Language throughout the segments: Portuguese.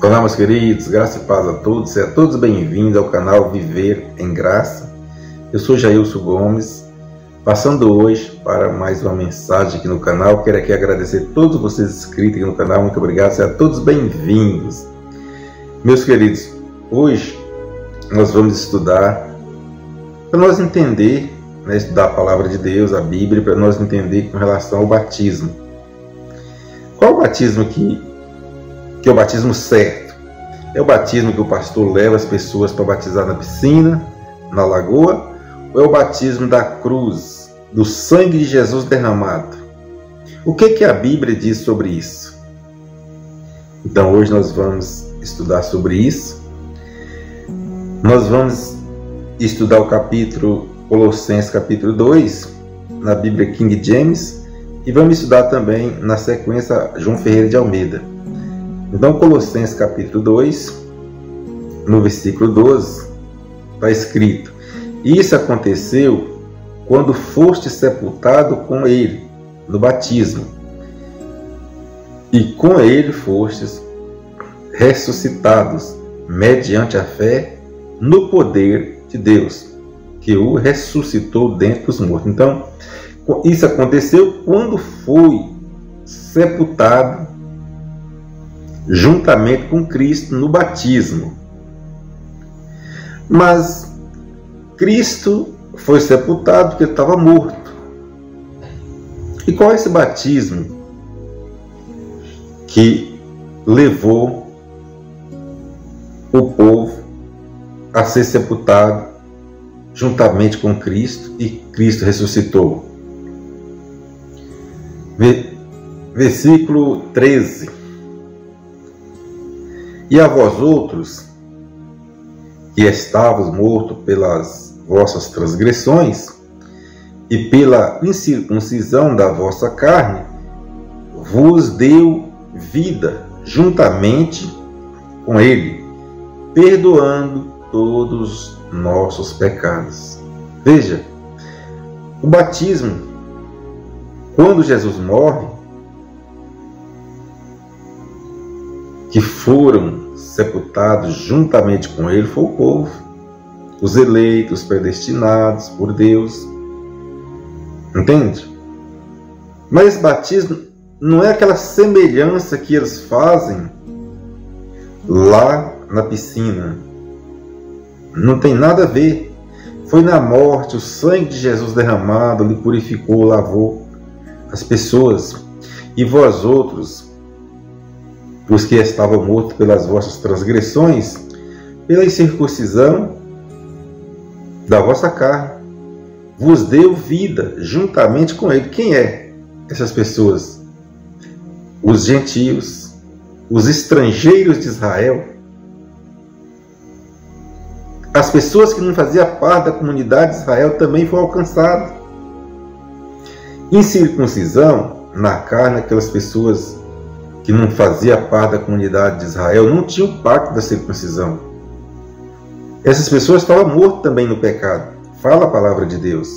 Olá, meus queridos, graça e paz a todos, sejam todos bem-vindos ao canal Viver em Graça. Eu sou Jailson Gomes, passando hoje para mais uma mensagem aqui no canal. Quero aqui agradecer a todos vocês inscritos aqui no canal, muito obrigado, sejam todos bem-vindos. Meus queridos, hoje nós vamos estudar, para nós entender, estudar a palavra de Deus, a Bíblia, para nós entender com relação ao batismo. Qual o batismo que é o batismo certo? É o batismo que o pastor leva as pessoas para batizar na piscina, na lagoa? Ou é o batismo da cruz, do sangue de Jesus derramado? O que a Bíblia diz sobre isso? Então hoje nós vamos estudar sobre isso. Nós vamos estudar o capítulo Colossenses capítulo 2, na Bíblia King James, e vamos estudar também na sequência João Ferreira de Almeida. Então, Colossenses capítulo 2, no versículo 12, está escrito: Isso aconteceu quando foste sepultado com ele no batismo, e com ele fostes ressuscitados mediante a fé no poder de Deus, que o ressuscitou dentre os mortos. Então, isso aconteceu quando foi sepultado juntamente com Cristo no batismo. Mas Cristo foi sepultado porque ele estava morto. E qual é esse batismo que levou o povo a ser sepultado juntamente com Cristo e Cristo ressuscitou? Versículo 13. E a vós outros, que estavas mortos pelas vossas transgressões e pela incircuncisão da vossa carne, vos deu vida juntamente com ele, perdoando todos os nossos pecados. Veja, o batismo, quando Jesus morre, que foram sepultados juntamente com ele foi o povo, os eleitos, predestinados por Deus. Entende? Mas esse batismo não é aquela semelhança que eles fazem lá na piscina. Não tem nada a ver. Foi na morte, o sangue de Jesus derramado lhe purificou, lavou as pessoas. E vós outros, os que estavam mortos pelas vossas transgressões, pela incircuncisão da vossa carne, vos deu vida juntamente com ele. Quem é essas pessoas? Os gentios, os estrangeiros de Israel, as pessoas que não faziam parte da comunidade de Israel também foram alcançadas. Incircuncisão na carne, aquelas pessoas que não fazia parte da comunidade de Israel, não tinha o pacto da circuncisão. Essas pessoas estavam mortas também no pecado. Fala a palavra de Deus.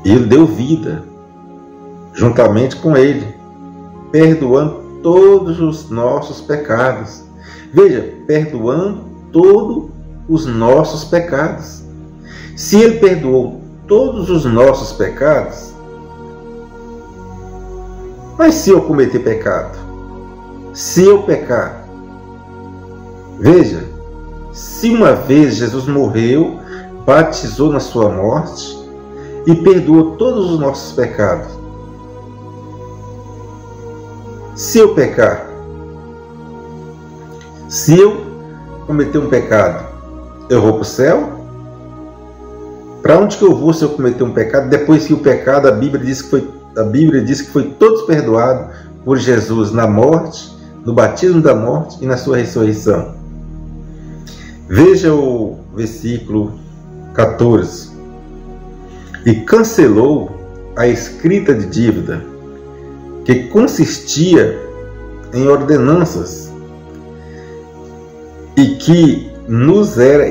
E ele deu vida, juntamente com ele, perdoando todos os nossos pecados. Veja, perdoando todos os nossos pecados. Se ele perdoou todos os nossos pecados, mas se eu cometer pecado, se eu pecar, veja, se uma vez Jesus morreu, batizou na sua morte e perdoou todos os nossos pecados, se eu pecar, se eu cometer um pecado, eu vou para o céu? Para onde que eu vou se eu cometer um pecado? Depois que o pecado, a Bíblia diz que foi todos perdoados por Jesus na morte, no batismo da morte e na sua ressurreição. Veja o versículo 14. E cancelou a escrita de dívida, que consistia em ordenanças e que nos era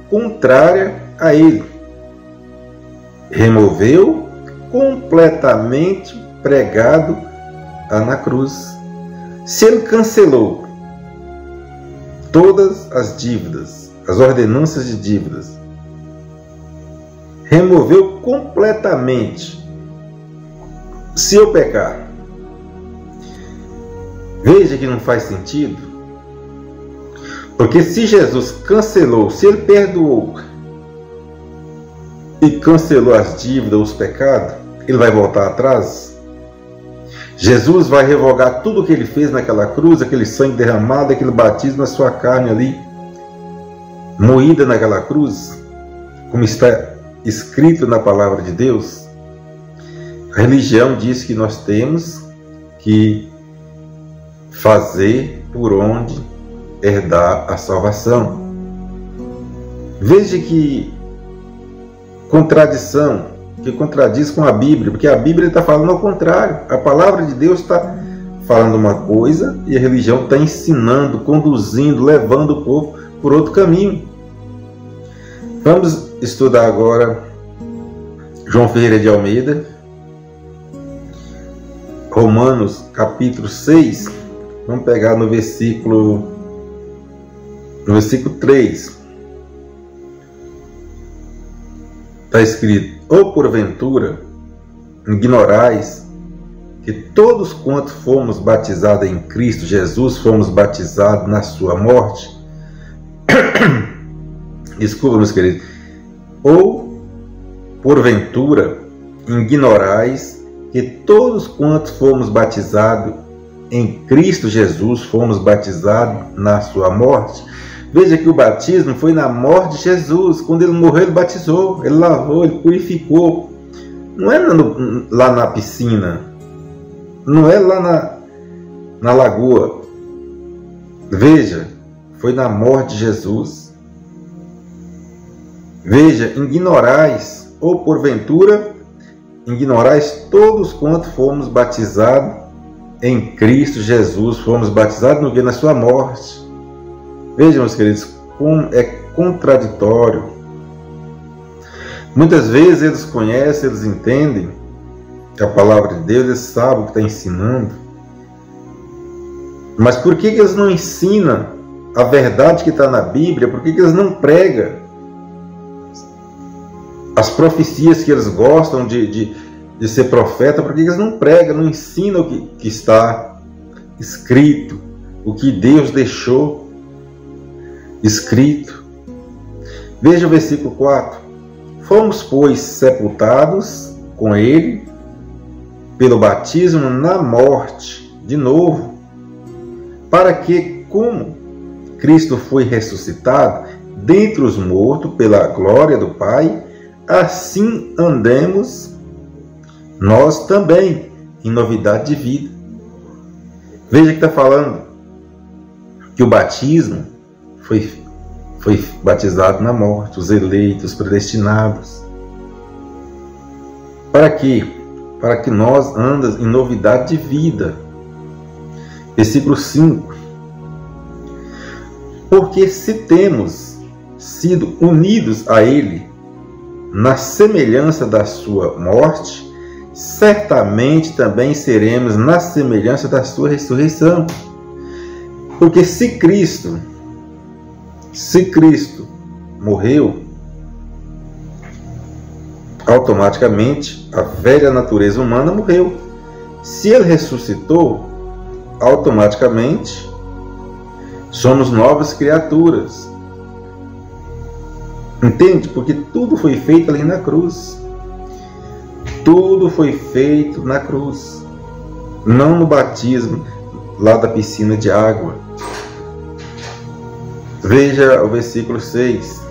contrária a ele. Removeu completamente pregado na cruz. Se ele cancelou todas as dívidas, as ordenanças de dívidas, removeu completamente, se eu pecar, veja que não faz sentido, porque se Jesus cancelou, se ele perdoou e cancelou as dívidas, os pecados, ele vai voltar atrás? Jesus vai revogar tudo o que ele fez naquela cruz, aquele sangue derramado, aquele batismo na sua carne ali, moída naquela cruz, como está escrito na palavra de Deus? A religião diz que nós temos que fazer por onde herdar a salvação. Veja que contradição, que contradiz com a Bíblia, porque a Bíblia está falando ao contrário. A palavra de Deus está falando uma coisa e a religião está ensinando, conduzindo, levando o povo por outro caminho. Vamos estudar agora João Ferreira de Almeida, Romanos capítulo 6, vamos pegar no versículo 3. Está escrito: ou porventura ignorais que todos quantos fomos batizados em Cristo Jesus, fomos batizados na sua morte? Desculpa, meus queridos. Ou porventura ignorais que todos quantos fomos batizados em Cristo Jesus, fomos batizados na sua morte? Veja que o batismo foi na morte de Jesus. Quando ele morreu, ele batizou, ele lavou, ele purificou. Não é lá na piscina, não é lá na lagoa. Veja, foi na morte de Jesus. Veja, ignorais, ou porventura ignorais todos quantos fomos batizados em Cristo Jesus, fomos batizados no que? Na sua morte. Vejam, meus queridos, como é contraditório. Muitas vezes eles conhecem, eles entendem a palavra de Deus, eles sabem o que está ensinando. Mas por que eles não ensinam a verdade que está na Bíblia? Por que eles não pregam as profecias que eles gostam de ser profeta? Por que eles não pregam, não ensinam o que está escrito, o que Deus deixou escrito? Veja o versículo 4. Fomos, pois, sepultados com ele pelo batismo na morte, de novo, para que, como Cristo foi ressuscitado dentre os mortos pela glória do Pai, assim andemos nós também em novidade de vida. Veja que está falando que o batismo foi batizado na morte, os eleitos, predestinados. Para quê? Para que nós andemos em novidade de vida. Versículo 5. Porque se temos sido unidos a Ele na semelhança da sua morte, certamente também seremos na semelhança da sua ressurreição. Porque se Cristo morreu, automaticamente a velha natureza humana morreu. Se ele ressuscitou, automaticamente somos novas criaturas. Entende? Porque tudo foi feito ali na cruz. Tudo foi feito na cruz, não no batismo lá da piscina de água. Veja o versículo 6.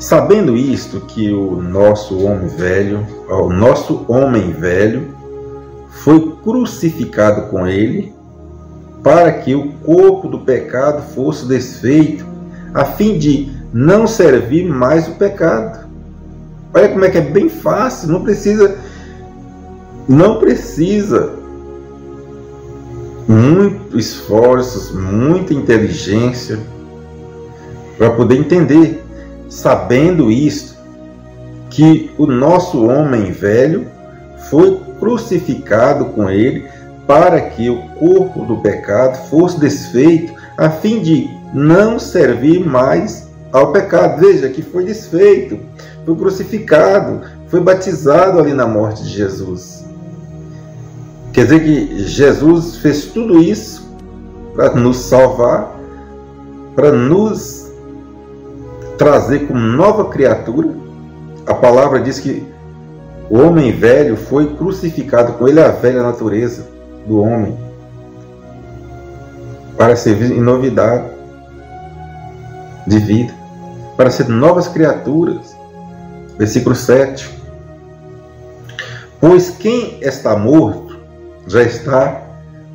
Sabendo isto, que o nosso homem velho foi crucificado com ele, para que o corpo do pecado fosse desfeito, a fim de não servir mais o pecado. Olha como é que é bem fácil, não precisa muito esforços, muita inteligência para poder entender. Sabendo isto, que o nosso homem velho foi crucificado com ele, para que o corpo do pecado fosse desfeito, a fim de não servir mais ao pecado. Veja que foi desfeito, foi crucificado, foi batizado ali na morte de Jesus. Quer dizer que Jesus fez tudo isso para nos salvar, para nos trazer como nova criatura. A palavra diz que o homem velho foi crucificado com ele, a velha natureza do homem, para servir em novidade de vida, para ser novas criaturas. Versículo 7. Pois quem está morto já está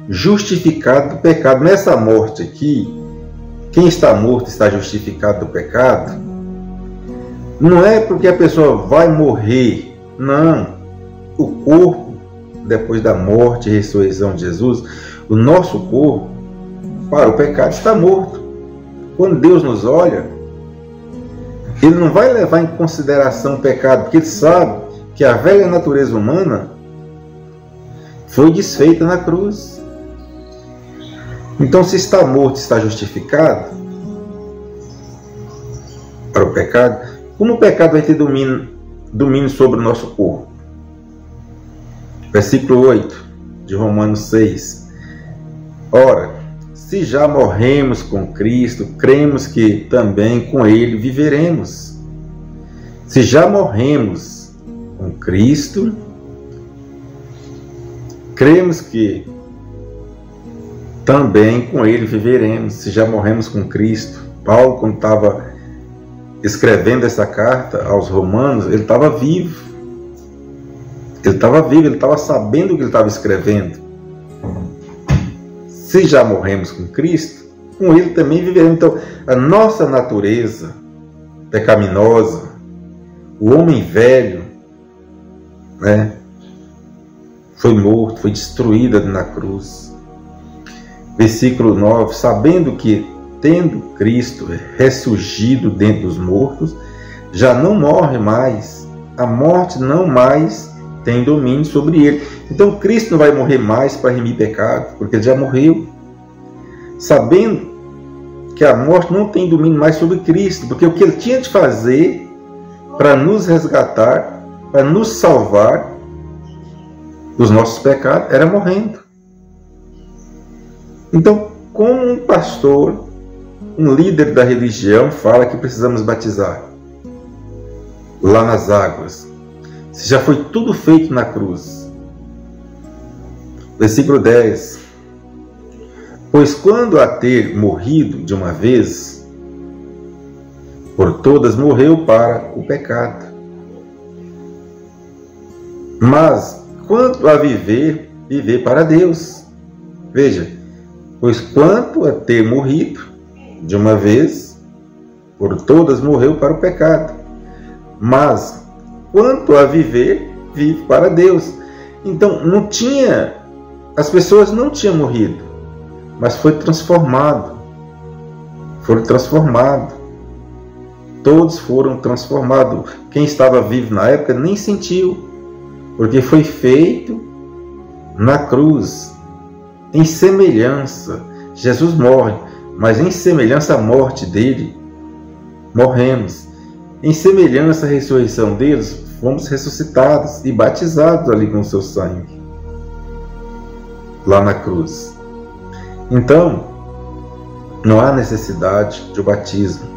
justificado do pecado. Nessa morte aqui, quem está morto está justificado do pecado. Não é porque a pessoa vai morrer, não. O corpo, depois da morte e ressurreição de Jesus, o nosso corpo, para o pecado, está morto. Quando Deus nos olha, Ele não vai levar em consideração o pecado, porque Ele sabe que a velha natureza humana foi desfeita na cruz. Então, se está morto, está justificado para o pecado, como o pecado vai ter domínio sobre o nosso corpo? Versículo 8 de Romanos 6. Ora, se já morremos com Cristo, cremos que também com Ele viveremos. Se já morremos com Cristo, cremos que também com Ele viveremos. Se já morremos com Cristo. Paulo, quando estava escrevendo essa carta aos Romanos, ele estava vivo. Ele estava vivo, ele estava sabendo o que ele estava escrevendo. Se já morremos com Cristo, com Ele também viveremos. Então, a nossa natureza pecaminosa, o homem velho, né, foi morto, foi destruído na cruz. Versículo 9, sabendo que, tendo Cristo ressurgido dentre os mortos, já não morre mais, a morte não mais tem domínio sobre ele. Então Cristo não vai morrer mais para remir pecado, porque ele já morreu. Sabendo que a morte não tem domínio mais sobre Cristo, porque o que ele tinha de fazer para nos resgatar, para nos salvar dos nossos pecados, era morrendo. Então, como um pastor, um líder da religião fala que precisamos batizar lá nas águas, se já foi tudo feito na cruz. Versículo 10. Pois quando a ter morrido de uma vez, por todas morreu para o pecado. Mas quanto a viver, viver para Deus. Veja, pois quanto a ter morrido de uma vez, por todas morreu para o pecado. Mas quanto a viver, vive para Deus. Então, não tinha, as pessoas não tinham morrido, mas foi transformado. Foram transformados. Todos foram transformados. Quem estava vivo na época nem sentiu, porque foi feito na cruz, em semelhança. Jesus morre, mas em semelhança à morte dele, morremos. Em semelhança à ressurreição deles, fomos ressuscitados e batizados ali com o seu sangue, lá na cruz. Então, não há necessidade de batismo.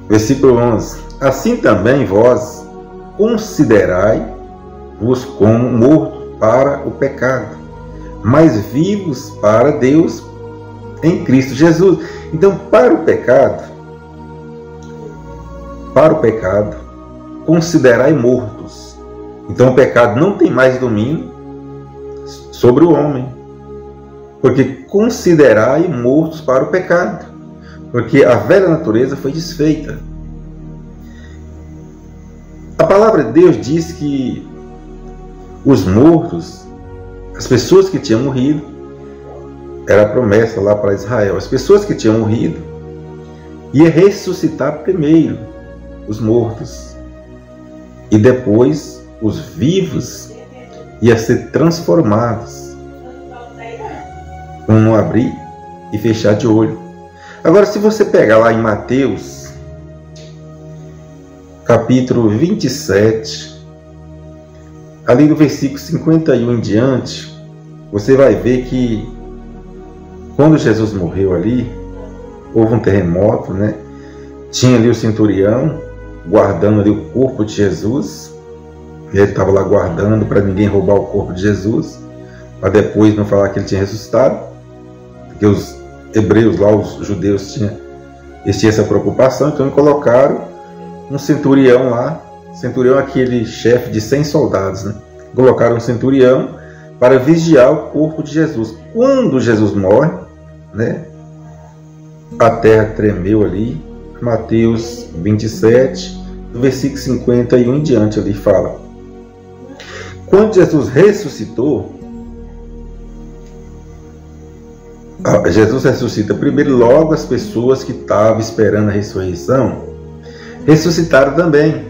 Versículo 11. Assim também vós considerai-vos como mortos para o pecado, mas vivos para Deus em Cristo Jesus. Então, para o pecado, considerai mortos. Então, o pecado não tem mais domínio sobre o homem, porque considerai mortos para o pecado, porque a velha natureza foi desfeita. A palavra de Deus diz que os mortos, as pessoas que tinham morrido, era a promessa lá para Israel, as pessoas que tinham morrido ia ressuscitar primeiro os mortos, e depois os vivos ia ser transformados com um abrir e fechar de olho. Agora, se você pegar lá em Mateus, capítulo 27, ali do versículo 51 em diante, você vai ver que quando Jesus morreu ali, houve um terremoto, né? Tinha ali o centurião guardando ali o corpo de Jesus. Ele estava lá guardando para ninguém roubar o corpo de Jesus, para depois não falar que ele tinha ressuscitado, porque os hebreus lá, os judeus, tinham essa preocupação. Então colocaram um centurião lá, centurião aquele chefe de 100 soldados, né? Colocaram um centurião para vigiar o corpo de Jesus. Quando Jesus morre, né, a terra tremeu ali. Mateus 27, do versículo 51 em diante, ali fala: quando Jesus ressuscitou, Jesus ressuscita primeiro, logo as pessoas que estavam esperando a ressurreição ressuscitaram também.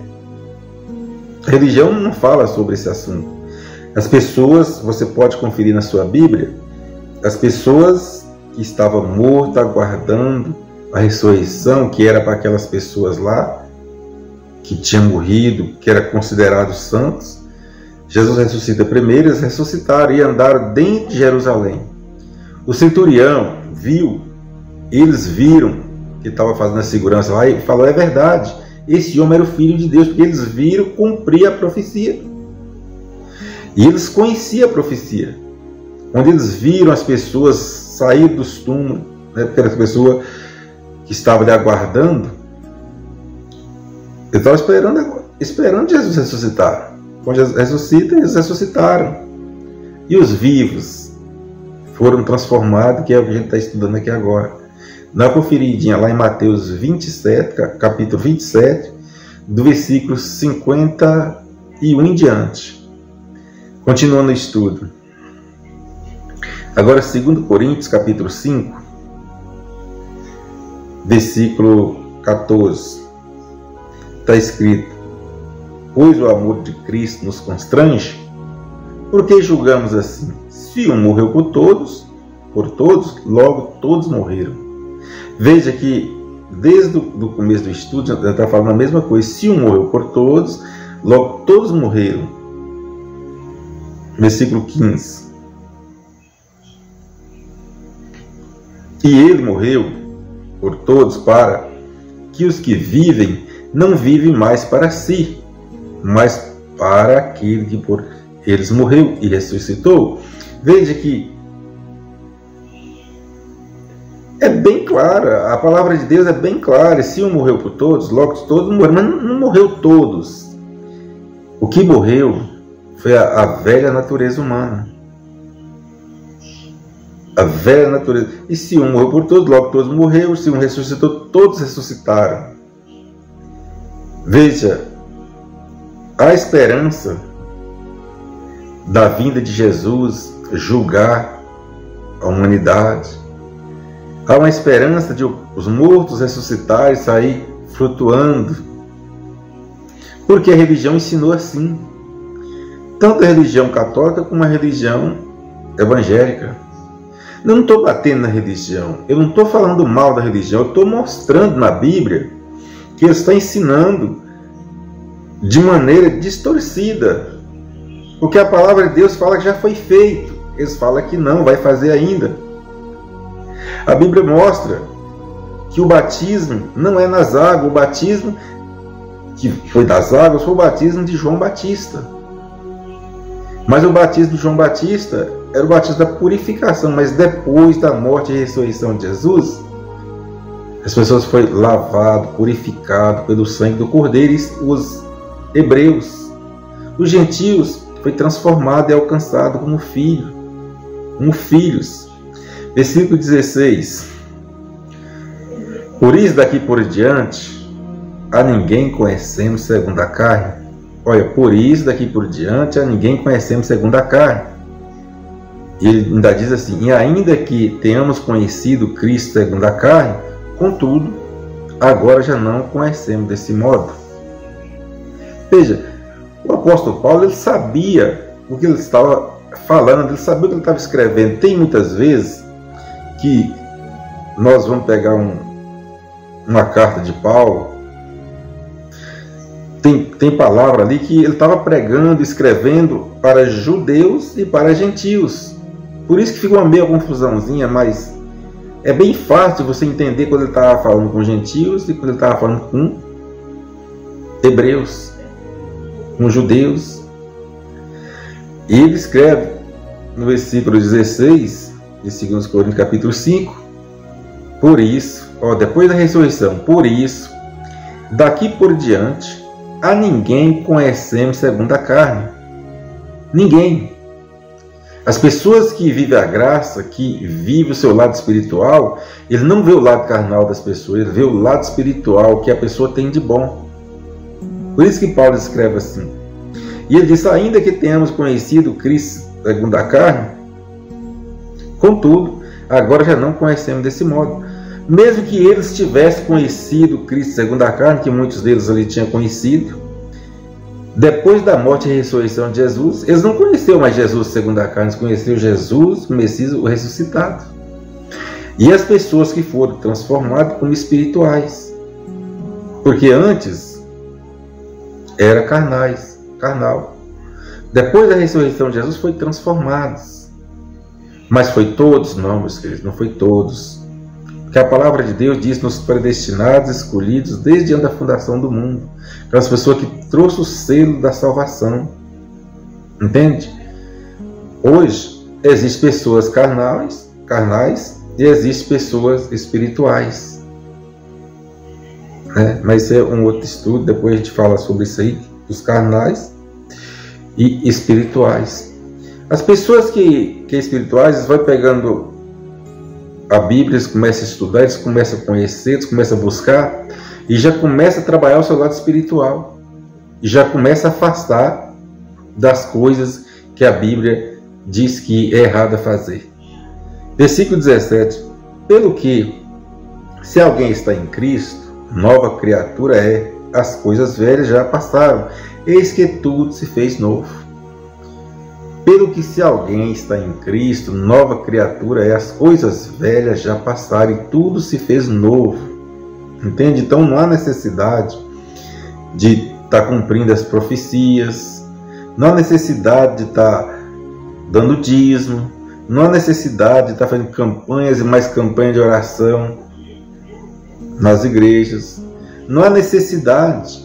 A religião não fala sobre esse assunto. As pessoas, você pode conferir na sua Bíblia, as pessoas que estavam mortas aguardando a ressurreição, que era para aquelas pessoas lá que tinham morrido, que eram considerados santos, Jesus ressuscita primeiro, eles ressuscitaram e andaram dentro de Jerusalém. O centurião viu, eles viram que estava fazendo a segurança lá e falou: é verdade, esse homem era o Filho de Deus, porque eles viram cumprir a profecia. E eles conheciam a profecia. Quando eles viram as pessoas sair dos túmulos, né, porque as pessoas que estavam ali aguardando, eles estavam esperando Jesus ressuscitar. Quando Jesus ressuscita, eles ressuscitaram. E os vivos foram transformados, que é o que a gente está estudando aqui agora. Dá uma conferidinha lá em Mateus 27, capítulo 27, do versículo 51 em diante. Continuando o estudo. Agora, 2 Coríntios, capítulo 5, versículo 14. Está escrito: pois o amor de Cristo nos constrange, porque julgamos assim: se um morreu por todos, logo todos morreram. Veja que desde o começo do estudo já está falando a mesma coisa. Se um morreu por todos, logo todos morreram. Versículo 15. E ele morreu por todos para que os que vivem não vivem mais para si, mas para aquele que por eles morreu e ressuscitou. Veja que é bem clara, a palavra de Deus é bem clara. Se um morreu por todos, logo todos morreram, mas não morreu todos. O que morreu foi a velha natureza humana. A velha natureza. E se um morreu por todos, logo todos morreram. Se um ressuscitou, todos ressuscitaram. Veja, a esperança da vinda de Jesus julgar a humanidade. Há uma esperança de os mortos ressuscitarem e sair flutuando. Porque a religião ensinou assim. Tanto a religião católica como a religião evangélica. Eu não estou batendo na religião. Eu não estou falando mal da religião. Eu estou mostrando na Bíblia que ele está ensinando de maneira distorcida. Porque a palavra de Deus fala que já foi feito. Eles falam que não, vai fazer ainda. A Bíblia mostra que o batismo não é nas águas. O batismo que foi das águas foi o batismo de João Batista. Mas o batismo de João Batista era o batismo da purificação. Mas depois da morte e ressurreição de Jesus, as pessoas foram lavadas, purificadas pelo sangue do Cordeiro. E os hebreus, os gentios, foi transformado e alcançado como filho, como filhos. Versículo 16. Por isso daqui por diante, a ninguém conhecemos segundo a carne. Olha, por isso daqui por diante, a ninguém conhecemos segundo a carne. E ele ainda diz assim: e ainda que tenhamos conhecido Cristo segundo a carne, contudo, agora já não o conhecemos desse modo. Veja, o apóstolo Paulo, ele sabia o que ele estava falando, ele sabia o que ele estava escrevendo. Tem muitas vezes que nós vamos pegar uma carta de Paulo, tem palavra ali que ele estava pregando, escrevendo para judeus e para gentios. Por isso que fica uma meia confusãozinha, mas é bem fácil você entender quando ele estava falando com gentios e quando ele estava falando com hebreus, com judeus. E ele escreve no versículo 16 de 2 Coríntios capítulo 5, por isso, depois da ressurreição, por isso, daqui por diante, a ninguém conhecemos segundo a carne. Ninguém. As pessoas que vivem a graça, que vivem o seu lado espiritual, ele não vê o lado carnal das pessoas, ele vê o lado espiritual que a pessoa tem de bom. Por isso que Paulo escreve assim. E ele diz, ainda que tenhamos conhecido Cristo segundo a carne, contudo, agora já não conhecemos desse modo. Mesmo que eles tivessem conhecido Cristo segundo a carne, que muitos deles ali tinham conhecido, depois da morte e ressurreição de Jesus, eles não conheceram mais Jesus segundo a carne, eles conheceram Jesus, o Messias, o ressuscitado. E as pessoas que foram transformadas como espirituais. Porque antes era carnal. Depois da ressurreição de Jesus foi transformados. Mas foi todos? Não, meus queridos, não foi todos. Que a palavra de Deus diz nos predestinados, escolhidos desde antes da fundação do mundo. Aquelas pessoas que trouxeram o selo da salvação. Entende? Hoje existem pessoas carnais e existem pessoas espirituais. Mas isso é um outro estudo, depois a gente fala sobre isso aí, os carnais e espirituais. As pessoas que espirituais, eles vão pegando a Bíblia, eles começam a estudar, eles começam a conhecer, eles começam a buscar e já começa a trabalhar o seu lado espiritual e já começa a afastar das coisas que a Bíblia diz que é errado a fazer. Versículo 17. Pelo que, se alguém está em Cristo, nova criatura é, as coisas velhas já passaram, eis que tudo se fez novo. Pelo que, se alguém está em Cristo, nova criatura é, as coisas velhas já passaram e tudo se fez novo. Entende? Então não há necessidade de estar cumprindo as profecias, não há necessidade de estar dando dízimo, não há necessidade de estar fazendo campanhas e mais campanhas de oração nas igrejas. Não há necessidade,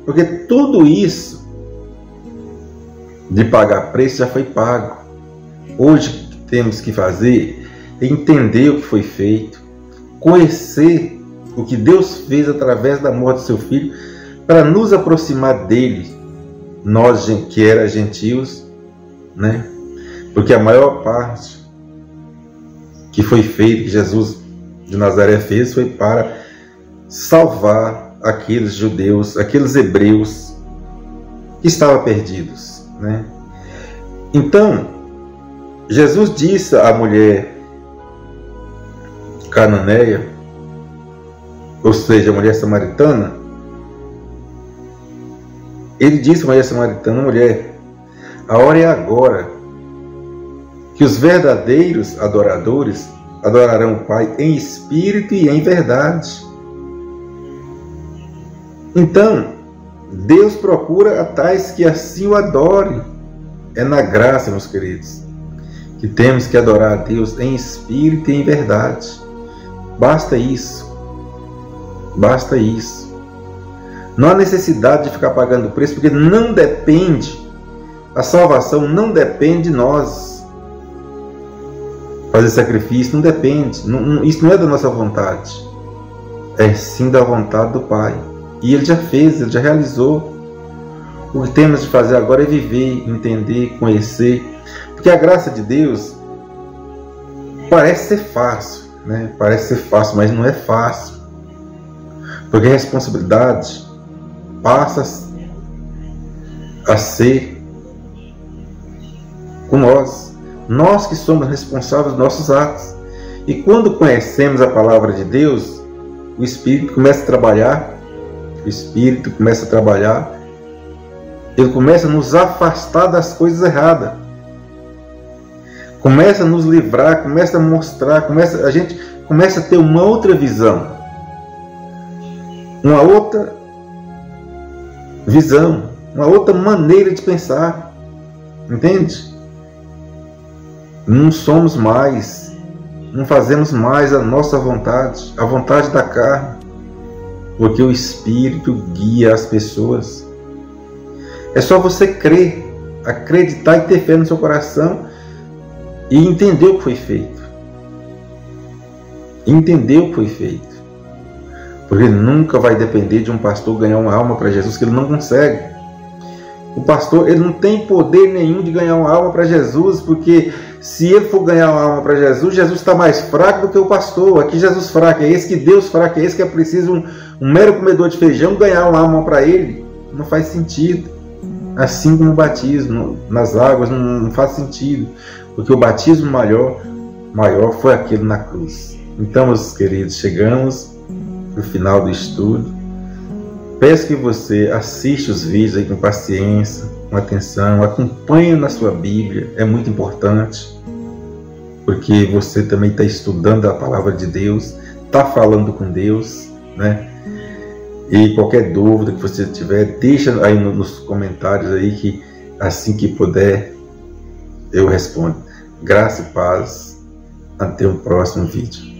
porque tudo isso de pagar preço já foi pago. Hoje o que temos que fazer é entender o que foi feito, conhecer o que Deus fez através da morte do seu Filho, para nos aproximar dele, nós que era gentios, porque a maior parte que foi feito, que Jesus de Nazaré fez, foi para salvar aqueles judeus, aqueles hebreus que estavam perdidos. Então, Jesus disse à mulher cananeia, ou seja, a mulher samaritana, ele disse à mulher samaritana, mulher, a hora é agora que os verdadeiros adoradores adorarão o Pai em espírito e em verdade. Então, Deus procura a tais que assim o adorem. É na graça, meus queridos, que temos que adorar a Deus em espírito e em verdade. Basta isso. Basta isso. Não há necessidade de ficar pagando preço, porque não depende, a salvação não depende de nós. Fazer sacrifício não depende, isso não é da nossa vontade. É sim da vontade do Pai. E Ele já fez, Ele já realizou. O que temos de fazer agora é viver, entender, conhecer. Porque a graça de Deus parece ser fácil, Parece ser fácil, mas não é fácil. Porque a responsabilidade passa a ser com nós. Nós que somos responsáveis dos nossos atos. E quando conhecemos a palavra de Deus, o Espírito começa a trabalhar. O Espírito começa a trabalhar Ele começa a nos afastar das coisas erradas. Começa a nos livrar, começa a mostrar, a gente começa a ter uma outra visão. Uma outra visão, uma outra maneira de pensar. Entende? Não somos mais, não fazemos mais a nossa vontade, a vontade da carne, porque o Espírito guia as pessoas. É só você crer, acreditar e ter fé no seu coração e entender o que foi feito. Entender o que foi feito. Porque nunca vai depender de um pastor ganhar uma alma para Jesus, que ele não consegue. O pastor, ele não tem poder nenhum de ganhar uma alma para Jesus, porque se ele for ganhar uma alma para Jesus, Jesus está mais fraco do que o pastor. Aqui Jesus fraco, é esse que Deus fraco, é esse que é preciso um mero comedor de feijão ganhar uma alma para ele. Não faz sentido. Assim como o batismo nas águas não faz sentido, porque o batismo maior foi aquele na cruz. Então, meus queridos, chegamos no final do estudo. Peço que você assista os vídeos aí com paciência, com atenção, acompanhe na sua Bíblia, é muito importante, porque você também está estudando a palavra de Deus, está falando com Deus, né? E qualquer dúvida que você tiver, deixa aí nos comentários aí, que assim que puder eu respondo. Graça e paz, até o próximo vídeo.